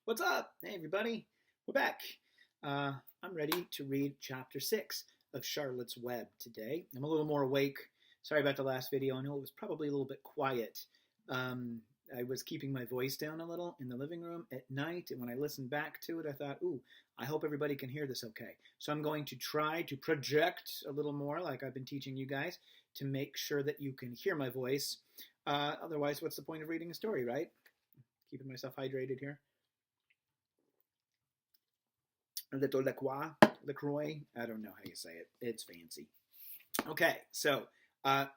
What's up? Hey, everybody. We're back. I'm ready to read chapter 6 of Charlotte's Web today. I'm a little more awake. Sorry about the last video. I know it was probably a little bit quiet. I was keeping my voice down a little in the living room at night, and when I listened back to it, I thought, ooh, I hope everybody can hear this okay. So I'm going to try to project a little more, like I've been teaching you guys, to make sure that you can hear my voice. Otherwise, what's the point of reading a story, right? Keeping myself hydrated here. A little LaCroix. I don't know how you say it. It's fancy. Okay, so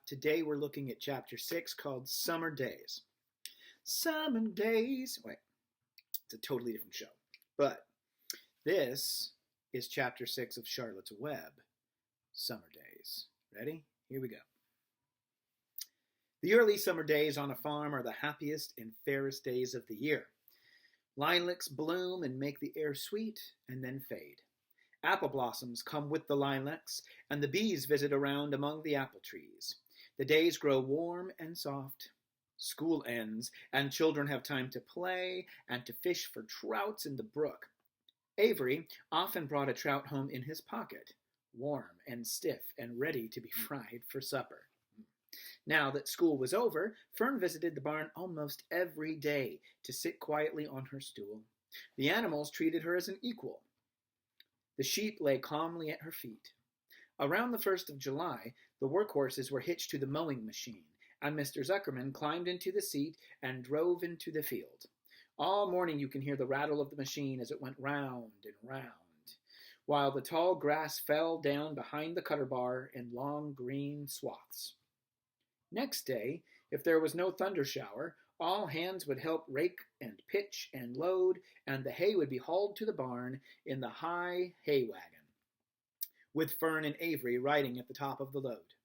today we're looking at chapter 6 called Summer Days. Summer Days. Wait, it's a totally different show. But this is chapter 6 of Charlotte's Web, Summer Days. Ready? Here we go. The early summer days on a farm are the happiest and fairest days of the year. Lilacs bloom and make the air sweet and then fade. Apple blossoms come with the lilacs, and the bees visit around among the apple trees. The days grow warm and soft. School ends, and children have time to play and to fish for trouts in the brook. Avery often brought a trout home in his pocket, warm and stiff and ready to be fried for supper. Now that school was over, Fern visited the barn almost every day to sit quietly on her stool. The animals treated her as an equal. The sheep lay calmly at her feet. Around the 1st of July, the workhorses were hitched to the mowing machine, and Mr. Zuckerman climbed into the seat and drove into the field. All morning you can hear the rattle of the machine as it went round and round, while the tall grass fell down behind the cutter bar in long green swaths. Next day, if there was no thunder shower, all hands would help rake and pitch and load, and the hay would be hauled to the barn in the high hay wagon, with Fern and Avery riding at the top of the load.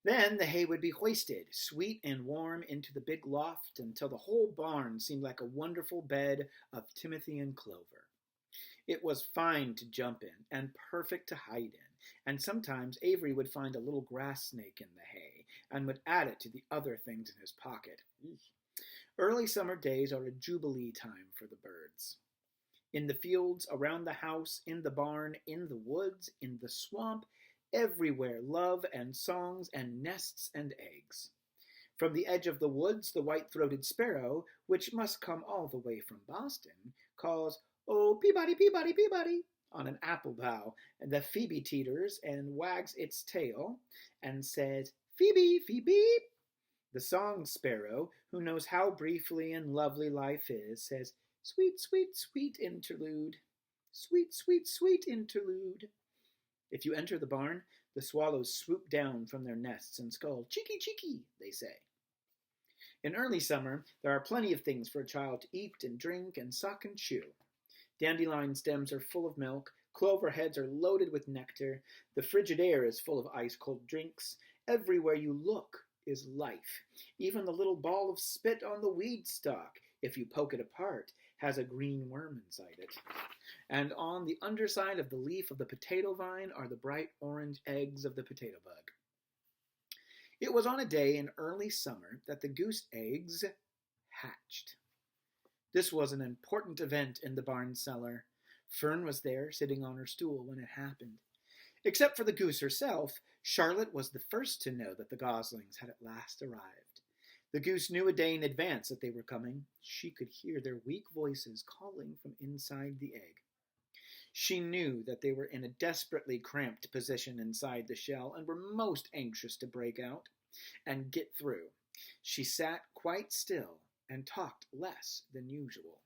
Then the hay would be hoisted, sweet and warm, into the big loft until the whole barn seemed like a wonderful bed of timothy and clover. It was fine to jump in and perfect to hide in, and sometimes Avery would find a little grass snake in the hay and would add it to the other things in his pocket. Early summer days are a jubilee time for the birds. In the fields, around the house, in the barn, in the woods, in the swamp, everywhere love and songs and nests and eggs. From the edge of the woods, the white-throated sparrow, which must come all the way from Boston, calls, "Oh, Peabody, Peabody, Peabody," on an apple bough, and the phoebe teeters and wags its tail and says, "Phoebe, Phoebe." The song sparrow, who knows how briefly and lovely life is, says, "Sweet, sweet, sweet interlude. Sweet, sweet, sweet interlude." If you enter the barn, the swallows swoop down from their nests and scold, "Cheeky, cheeky," they say. In early summer, there are plenty of things for a child to eat and drink and suck and chew. Dandelion stems are full of milk, clover heads are loaded with nectar, the frigid air is full of ice-cold drinks. Everywhere you look is life. Even the little ball of spit on the weed stalk, if you poke it apart, has a green worm inside it. And on the underside of the leaf of the potato vine are the bright orange eggs of the potato bug. It was on a day in early summer that the goose eggs hatched. This was an important event in the barn cellar. Fern was there, sitting on her stool, when it happened. Except for the goose herself, Charlotte was the first to know that the goslings had at last arrived. The goose knew a day in advance that they were coming. She could hear their weak voices calling from inside the egg. She knew that they were in a desperately cramped position inside the shell and were most anxious to break out and get through. She sat quite still and talked less than usual.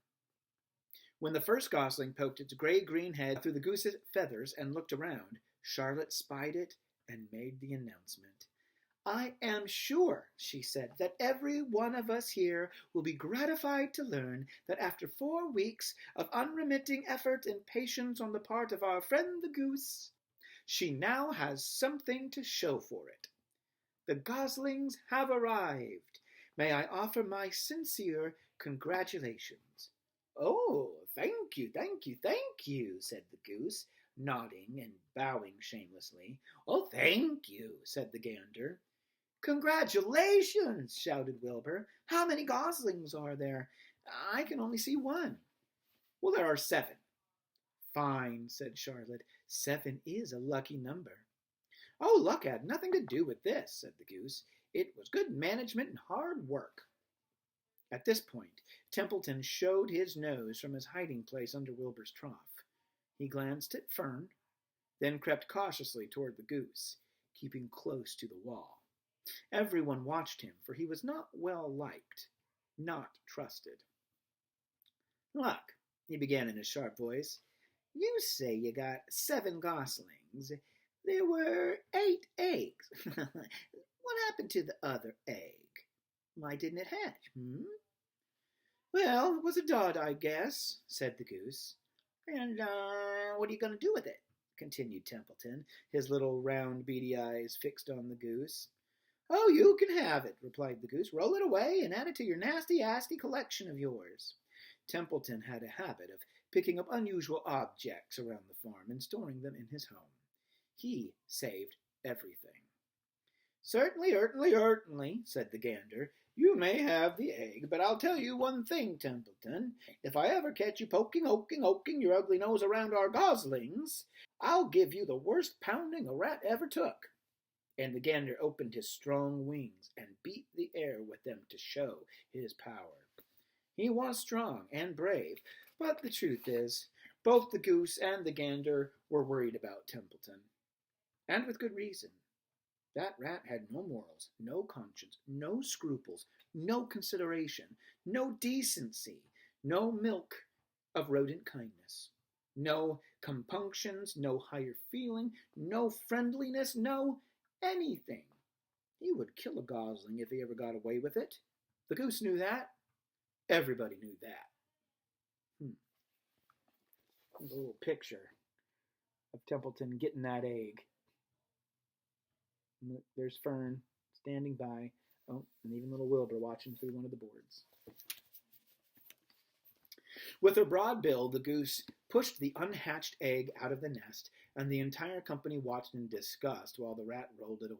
When the first gosling poked its gray-green head through the goose's feathers and looked around, Charlotte spied it and made the announcement. "I am sure," she said, "that every one of us here will be gratified to learn that after 4 weeks of unremitting effort and patience on the part of our friend the goose, she now has something to show for it. The goslings have arrived. May I offer my sincere congratulations." "Oh, thank you, thank you, thank you," said the goose, nodding and bowing shamelessly. "Oh, thank you," said the gander. "Congratulations!" shouted Wilbur. "How many goslings are there? I can only see one." Well, there are 7. Fine, said Charlotte. 7 is a lucky number. Oh, luck had nothing to do with this, said the goose. It was good management and hard work. At this point, Templeton showed his nose from his hiding place under Wilbur's trough. He glanced at Fern, then crept cautiously toward the goose, keeping close to the wall. Everyone watched him, for he was not well liked, not trusted. Look, he began in his sharp voice, you say you got 7 goslings. There were 8 eggs. What happened to the other egg? Why didn't it hatch, Well, it was a dud, I guess, said the goose. And what are you going to do with it? Continued Templeton, his little round beady eyes fixed on the goose. Oh, you can have it, replied the goose. Roll it away and add it to your nasty collection of yours. Templeton had a habit of picking up unusual objects around the farm and storing them in his home. He saved everything. Certainly, said the gander. You may have the egg, but I'll tell you one thing, Templeton. If I ever catch you poking your ugly nose around our goslings, I'll give you the worst pounding a rat ever took. And the gander opened his strong wings and beat the air with them to show his power. He was strong and brave, but the truth is, both the goose and the gander were worried about Templeton. And with good reason. That rat had no morals, no conscience, no scruples, no consideration, no decency, no milk of rodent kindness, no compunctions, no higher feeling, no friendliness, no anything. He would kill a gosling if he ever got away with it. The goose knew that. Everybody knew that. There's a little picture of Templeton getting that egg. And there's Fern standing by. Oh, and even little Wilbur watching through one of the boards. With her broad bill, the goose pushed the unhatched egg out of the nest, and the entire company watched in disgust while the rat rolled it away.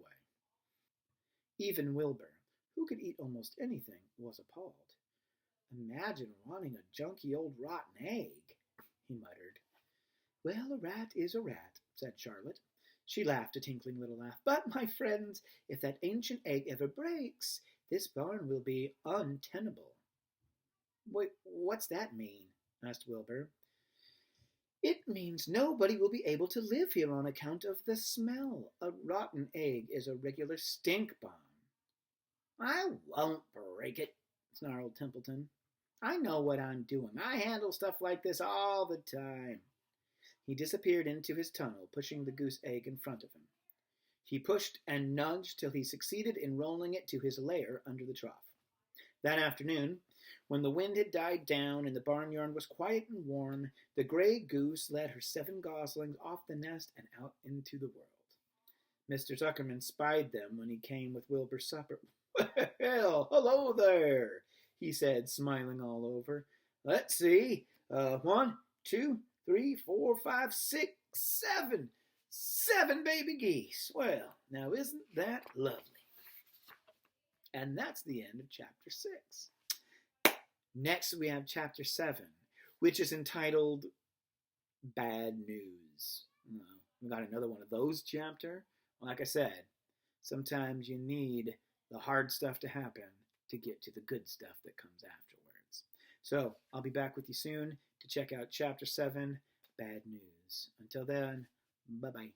Even Wilbur, who could eat almost anything, was appalled. Imagine wanting a junky old rotten egg, he muttered. Well, a rat is a rat, said Charlotte. She laughed a tinkling little laugh. But, my friends, if that ancient egg ever breaks, this barn will be untenable. Wait, what's that mean? Asked Wilbur. It means nobody will be able to live here on account of the smell. A rotten egg is a regular stink bomb. I won't break it, snarled Templeton. I know what I'm doing. I handle stuff like this all the time. He disappeared into his tunnel, pushing the goose egg in front of him. He pushed and nudged till he succeeded in rolling it to his lair under the trough. That afternoon, when the wind had died down and the barnyard was quiet and warm, the gray goose led her 7 goslings off the nest and out into the world. Mr. Zuckerman spied them when he came with Wilbur's supper. Well, hello there, he said, smiling all over. Let's see. 1, 2, 3, 4, 5, 6, 7. 7 baby geese. Well, now isn't that lovely? And that's the end of chapter 6. Next we have chapter 7, which is entitled Bad News. We got another one of those chapter. Like I said, sometimes you need the hard stuff to happen to get to the good stuff that comes afterwards. So I'll be back with you soon to check out chapter 7, Bad News. Until then, bye-bye.